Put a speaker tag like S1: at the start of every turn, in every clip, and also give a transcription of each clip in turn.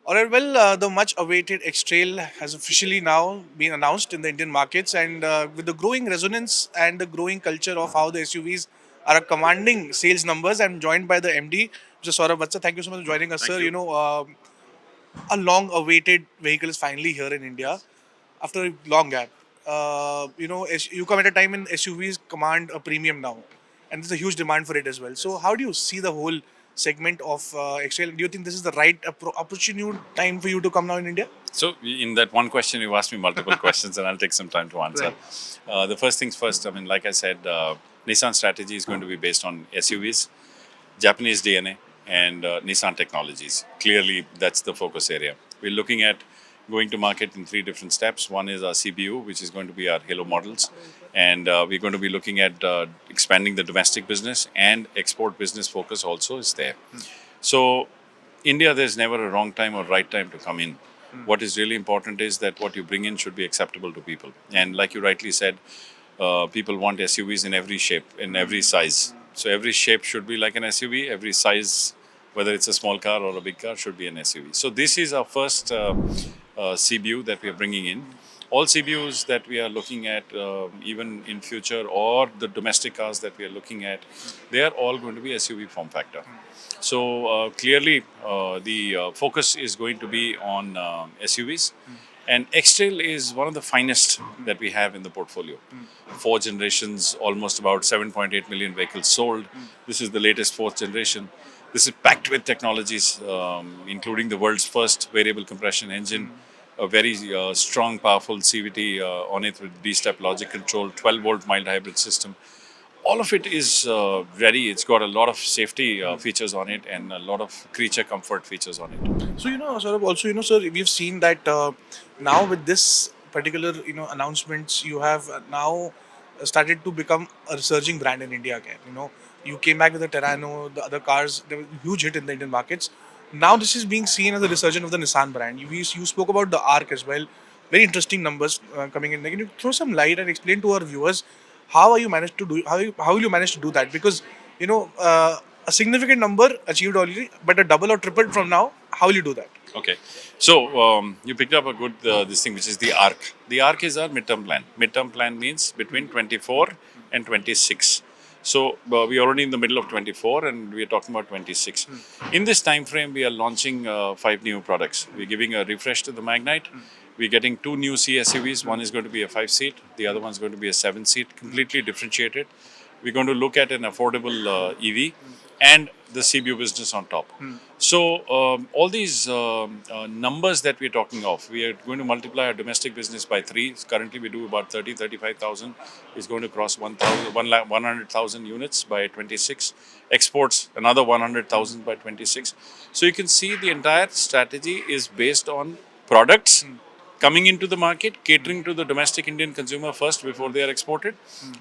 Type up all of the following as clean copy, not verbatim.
S1: All right, well, the much awaited X-Trail has officially now been announced in the Indian markets, and with the growing resonance and the growing culture of how the SUVs are commanding sales numbers, I'm joined by the MD, Mr. Saurabh Vatsa. Thank you so much for joining us,
S2: Thank
S1: sir.
S2: you.
S1: A long awaited vehicle is finally here in India after a long gap. You come at a time when SUVs command a premium now, and there's a huge demand for it as well. So,
S2: Yes.
S1: how do you see the whole segment of XL? Do you think this is the right opportune time for you to come now in India?
S2: So, in that one question, you asked me multiple questions, and I'll take some time to answer.
S1: Right.
S2: The first things first, I mean, like I said, Nissan strategy is going to be based on SUVs, Japanese DNA, and Nissan technologies. Clearly, that's the focus area. We're looking at going to market in three different steps. One is our CBU, which is going to be our Halo models, and we're going to be looking at expanding the domestic business and export business focus also is there. So, India, there's never a wrong time or right time to come in. What is really important is that what you bring in should be acceptable to people. And like you rightly said, people want SUVs in every shape, in every size. So every shape should be like an SUV. Every size, whether it's a small car or a big car, should be an SUV. So this is our first CBU that we are bringing in. All CBUs that we are looking at, even in future, or the domestic cars that we are looking at, they are all going to be SUV form factor. So clearly, the focus is going to be on SUVs, and X-Trail is one of the finest that we have in the portfolio. Four generations, almost about 7.8 million vehicles sold. This is the latest fourth generation. This is packed with technologies, including the world's first variable compression engine, a very strong, powerful CVT on it with D-step logic control, 12-volt mild hybrid system. All of it is ready. It's got a lot of safety features on it and a lot of creature comfort features on it.
S1: So sort of also sir, we've seen that now with this particular announcements, you have now started to become a resurging brand in India again. You came back with the Terrano, the other cars, they were a huge hit in the Indian markets. Now this is being seen as a resurgence of the Nissan brand. You spoke about the Arc as well. Very interesting numbers coming in. Can you throw some light and explain to our viewers how are you managed to do how will you manage to do that? Because a significant number achieved already, but a double or triple from now. How will you do that?
S2: Okay, so you picked up a good this thing, which is the ARC. The ARC is our midterm plan. Midterm plan means between 24 and 26. So we are already in the middle of 24, and we are talking about 26. In this time frame, we are launching five new products. We're giving a refresh to the Magnite. We're getting two new CSUVs. One is going to be a 5-seat. The other one is going to be a 7-seat, completely differentiated. We're going to look at an affordable EV and the CBU business on top. So all these numbers that we're talking of, we are going to multiply our domestic business by 3. Currently, we do about 35,000. It's going to cross 100,000 units by 26. Exports, another 100,000 by 26. So you can see the entire strategy is based on products coming into the market, catering to the domestic Indian consumer first before they are exported,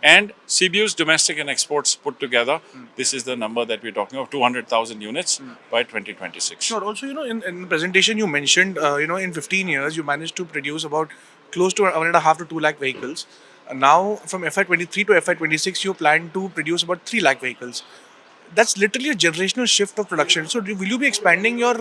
S2: and CBU's domestic and exports put together. This is the number that we're talking of: 200,000 units by 2026.
S1: Sure. Also, in the presentation you mentioned, in 15 years you managed to produce about close to 1.5 to 2 lakh vehicles. Now, from FY23 to FY26, you plan to produce about 3 lakh vehicles. That's literally a generational shift of production. So, will you be expanding your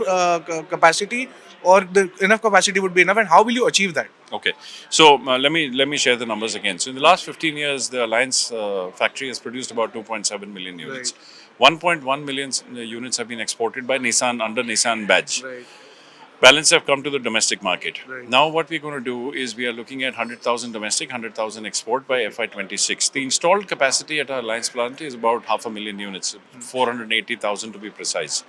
S1: capacity, or the enough capacity would be enough? And how will you achieve that?
S2: Okay, so let me share the numbers again. So in the last 15 years, the Alliance factory has produced about 2.7 million
S1: Right.
S2: units. 1.1 million units have been exported by Nissan under Nissan badge.
S1: Right.
S2: Balance have come to the domestic market.
S1: Right.
S2: Now, what we're going to do is we are looking at 100,000 domestic, 100,000 export by FY26. The installed capacity at our Alliance plant is about 500,000 units, 480,000 to be precise.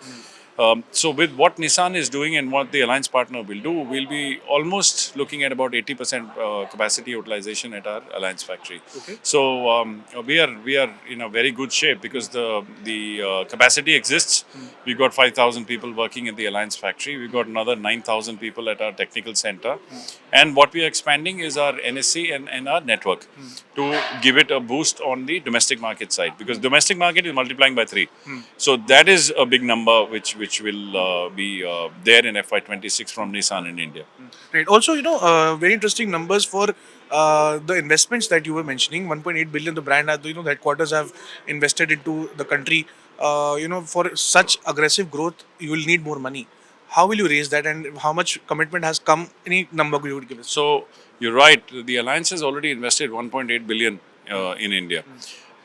S2: So, with what Nissan is doing and what the alliance partner will do, we'll be almost looking at about 80% capacity utilization at our alliance factory.
S1: Okay.
S2: So, we are in a very good shape because the capacity exists. We've got 5,000 people working in the alliance factory. We've got another 9,000 people at our technical center, and what we are expanding is our NSC and our network to give it a boost on the domestic market side, because domestic market is multiplying by 3. So that is a big number which will be there in FY26 from Nissan in India.
S1: Right. Also, very interesting numbers for the investments that you were mentioning. 1.8 billion, the brand, the headquarters have invested into the country. For such aggressive growth, you will need more money. How will you raise that, and how much commitment has come? Any number you would give us?
S2: So you're right. The alliance has already invested 1.8 billion in India.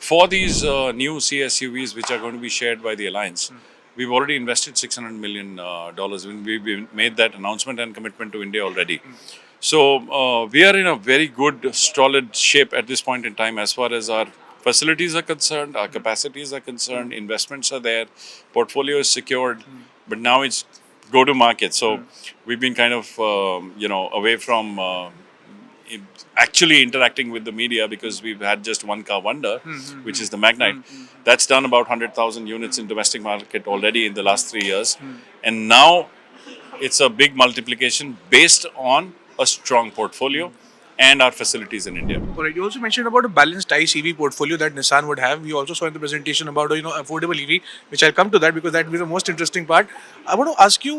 S2: For these new CSUVs, which are going to be shared by the alliance, we've already invested $600 million dollars. We've made that announcement and commitment to India already. So we are in a very good, solid shape at this point in time as far as our facilities are concerned, our capacities are concerned, investments are there, portfolio is secured, but now it's go to market. So we've been kind of away from actually interacting with the media because we've had just one car wonder, which is the Magnite. That's done about 100,000 units in domestic market already in the last 3 years, and now it's a big multiplication based on a strong portfolio and our facilities in India.
S1: Alright, you also mentioned about a balanced ICE EV portfolio that Nissan would have. We also saw in the presentation about affordable EV, which I'll come to that because that will be the most interesting part. I want to ask you,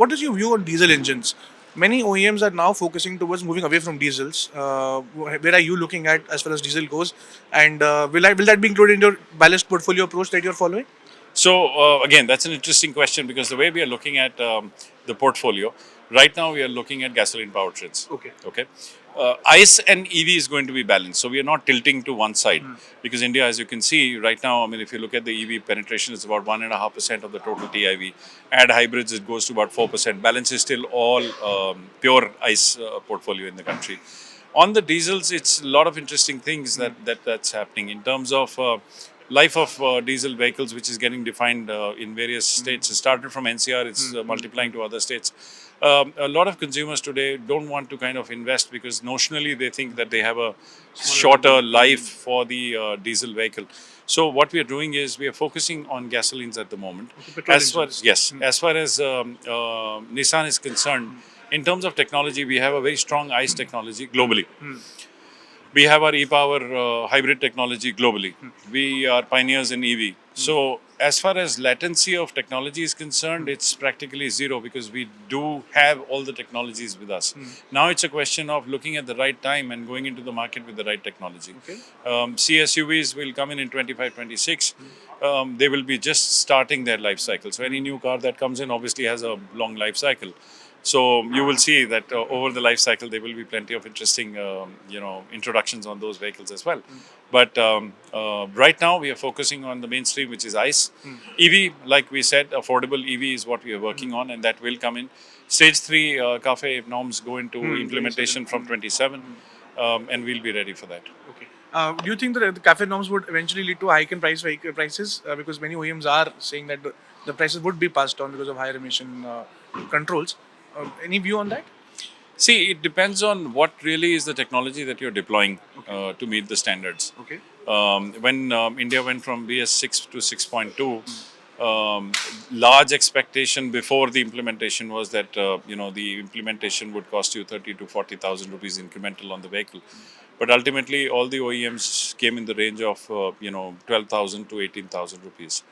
S1: what is your view on diesel engines? Many OEMs are now focusing towards moving away from diesels. Where are you looking at as far as diesel goes? And will that be included in your balanced portfolio approach that you're following?
S2: So again, that's an interesting question because the way we are looking at the portfolio right now, we are looking at gasoline powertrains.
S1: Okay.
S2: Okay. ICE and EV is going to be balanced, so we are not tilting to one side because India, as you can see right now, I mean, if you look at the EV penetration, it's about 1.5% of the total TIV. Add hybrids, it goes to about 4%. Balance is still all pure ICE portfolio in the country. On the diesels, it's a lot of interesting things that's happening in terms of life of diesel vehicles, which is getting defined in various states. It started from NCR, it's multiplying to other states. A lot of consumers today don't want to kind of invest because notionally they think that they have a shorter life for the diesel vehicle. So what we are doing is we are focusing on gasolines at the moment.
S1: Petrol
S2: As far
S1: engines.
S2: yes, as far as Nissan is concerned, in terms of technology, we have a very strong ICE technology globally. We have our e-power hybrid technology globally. We are pioneers in EV. So as far as latency of technology is concerned, it's practically zero because we do have all the technologies with us. Now it's a question of looking at the right time and going into the market with the right technology.
S1: Okay.
S2: CSUVs will come in 25, 26. They will be just starting their life cycle. So any new car that comes in obviously has a long life cycle. So you will see that over the life cycle there will be plenty of interesting, introductions on those vehicles as well. But right now we are focusing on the mainstream, which is ICE. EV, like we said, affordable EV is what we are working on, and that will come in. Stage 3 CAFE norms go into implementation from 27, and we'll be ready for that.
S1: Okay. Do you think that the CAFE norms would eventually lead to a hike in vehicle prices? Because many OEMs are saying that the prices would be passed on because of higher emission controls. Any view on that?
S2: See, it depends on what really is the technology that you're deploying to meet the standards.
S1: Okay.
S2: When India went from BS6 to 6.2, large expectation before the implementation was that the implementation would cost you 30 to 40,000 rupees incremental on the vehicle. But ultimately, all the OEMs came in the range of 12,000 to 18,000 rupees.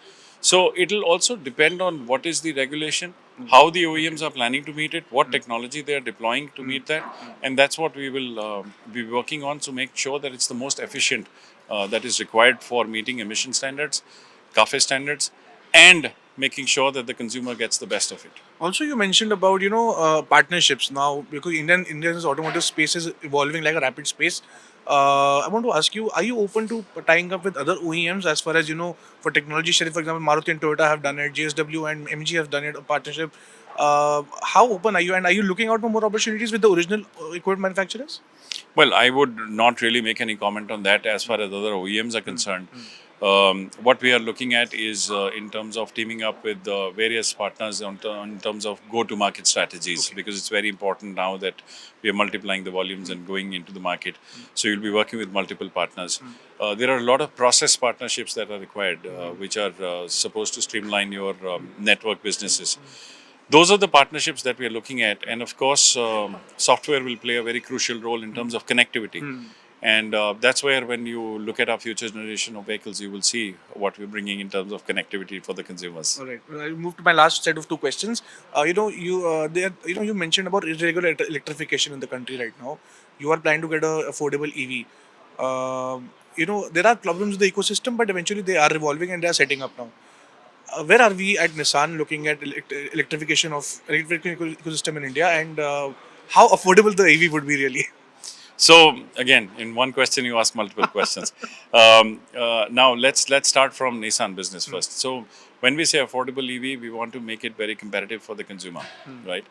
S2: So it will also depend on what is the regulation, how the OEMs are planning to meet it, what technology they are deploying to meet that, and that's what we will be working on to make sure that it's the most efficient that is required for meeting emission standards, CAFE standards, and making sure that the consumer gets the best of it.
S1: Also, you mentioned about partnerships now because India's automotive space is evolving like a rapid space. I want to ask you: are you open to tying up with other OEMs as far as for technology sharing? For example, Maruti and Toyota have done it, JSW and MG have done it, a partnership. How open are you, and are you looking out for more opportunities with the original equipment manufacturers?
S2: Well, I would not really make any comment on that as far as other OEMs are concerned. What we are looking at is in terms of teaming up with various partners in terms of go-to-market strategies, because it's very important now that we are multiplying the volumes and going into the market. So you'll be working with multiple partners. There are a lot of process partnerships that are required, which are supposed to streamline your network businesses. Those are the partnerships that we are looking at, and of course, software will play a very crucial role in terms of connectivity. And that's where, when you look at our future generation of vehicles, you will see what we're bringing in terms of connectivity for the consumers.
S1: All right. Well, I'll move to my last set of two questions. You mentioned about irregular electrification in the country right now. You are planning to get a affordable EV. There are problems with the ecosystem, but eventually they are evolving and they are setting up now. Where are we at Nissan looking at electrification of electric ecosystem in India, and how affordable the EV would be really?
S2: So again, in one question, you ask multiple questions. Now let's start from Nissan business first. So when we say affordable EV, we want to make it very competitive for the consumer, right?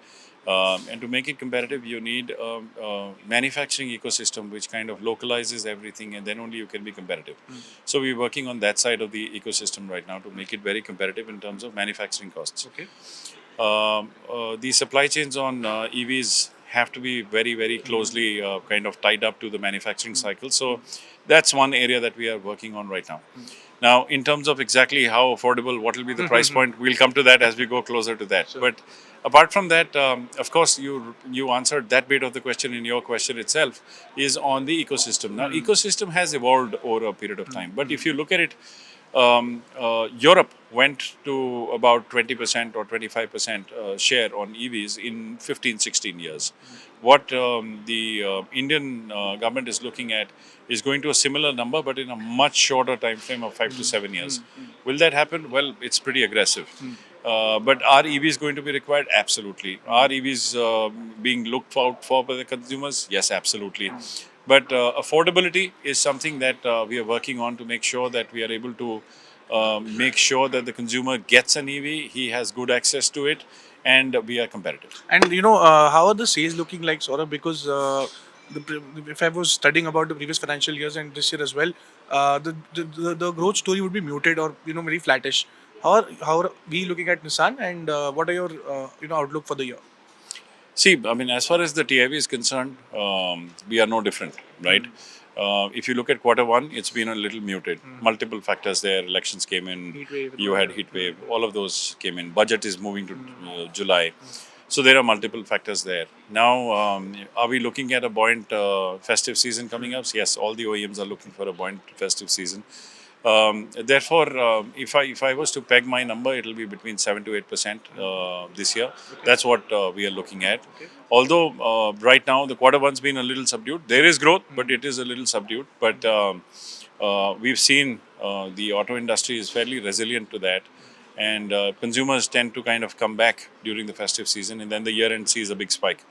S2: And to make it competitive, you need a manufacturing ecosystem which kind of localizes everything, and then only you can be competitive. So we're working on that side of the ecosystem right now to make it very competitive in terms of manufacturing costs.
S1: Okay.
S2: The supply chains on EVs have to be very, very closely kind of tied up to the manufacturing cycle. So that's one area that we are working on right now. Now, in terms of exactly how affordable, what will be the price point, we'll come to that as we go closer to that. But apart from that, of course, you answered that bit of the question in your question itself, is on the ecosystem. Now, ecosystem has evolved over a period of time. But if you look at it, Europe went to about 20% or 25% share on EVs in 15, 16 years. What the Indian government is looking at is going to a similar number, but in a much shorter time frame of 5 to 7 years. Will that happen? Well, it's pretty aggressive. But are EVs going to be required? Absolutely. Are EVs being looked out for by the consumers? Yes, absolutely. But affordability is something that we are working on to make sure that we are able to make sure that the consumer gets an EV, he has good access to it, and we are competitive.
S1: And how are the sales looking like, Saurabh? Because if I was studying about the previous financial years and this year as well, the growth story would be muted or very flattish. How are we looking at Nissan, and what are your outlook for the year?
S2: See, I mean, as far as the TIV is concerned, we are no different, right? If you look at quarter one, it's been a little muted. Multiple factors there. Elections came in.
S1: Heat wave.
S2: You had heat wave. All of those came in. Budget is moving to July. So there are multiple factors there. Now, are we looking at a buoyant festive season coming up? Yes, all the OEMs are looking for a buoyant festive season. Therefore, if I was to peg my number, it will be between 7 to 8% this year. That's what we are looking at. Although right now the quarter one's been a little subdued. There is growth, but it is a little subdued. But we've seen the auto industry is fairly resilient to that, and consumers tend to kind of come back during the festive season, and then the year end sees a big spike.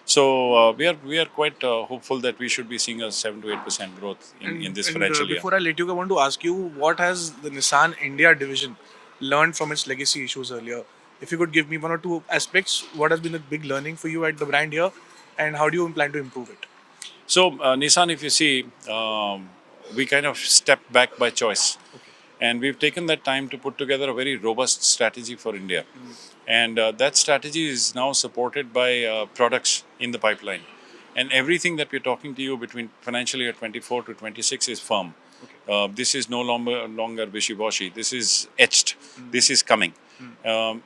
S2: So we are quite hopeful that we should be seeing a 7 to 8% growth in this financial year.
S1: Before I let you go, I want to ask you, what has the Nissan India division learned from its legacy issues earlier? If you could give me one or two aspects, what has been a big learning for you at the brand here, and how do you plan to improve it?
S2: So Nissan, if you see, we kind of stepped back by choice. And we've taken that time to put together a very robust strategy for India. And that strategy is now supported by products in the pipeline. And everything that we're talking to you between financial year 24 to 26 is firm. This is no longer wishy-washy. This is etched. This is coming.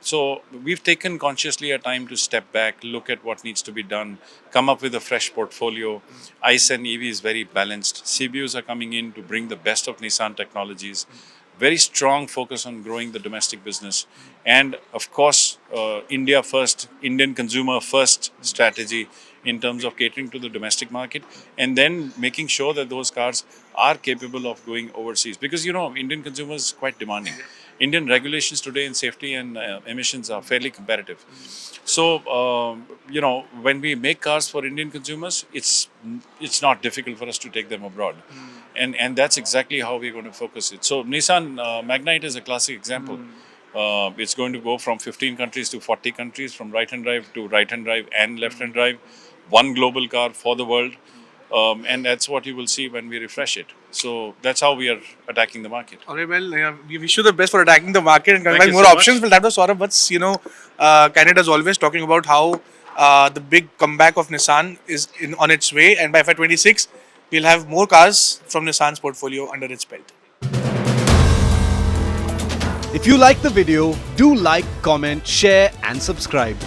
S2: So we've taken consciously a time to step back, look at what needs to be done, come up with a fresh portfolio. ICE and EV is very balanced. CBUs are coming in to bring the best of Nissan technologies. Very strong focus on growing the domestic business, and of course India first, Indian consumer first strategy in terms of catering to the domestic market, and then making sure that those cars are capable of going overseas, because Indian consumers is quite demanding. Indian regulations today in safety and emissions are fairly competitive. So when we make cars for Indian consumers, it's not difficult for us to take them abroad. And that's exactly how we're going to focus it. So Nissan Magnite is a classic example. It's going to go from 15 countries to 40 countries, from right-hand drive to right-hand drive and left-hand drive. One global car for the world. And that's what you will see when we refresh it. So that's how we are attacking the market.
S1: All right, well, we wish you the best for attacking the market and
S2: Thank
S1: coming
S2: you
S1: more
S2: so
S1: options.
S2: much.
S1: Well, that was Saurabh Vatsa. Canada is always talking about how the big comeback of Nissan is on its way, and by FY26, we'll have more cars from Nissan's portfolio under its belt.
S3: If you like the video, do like, comment, share and subscribe.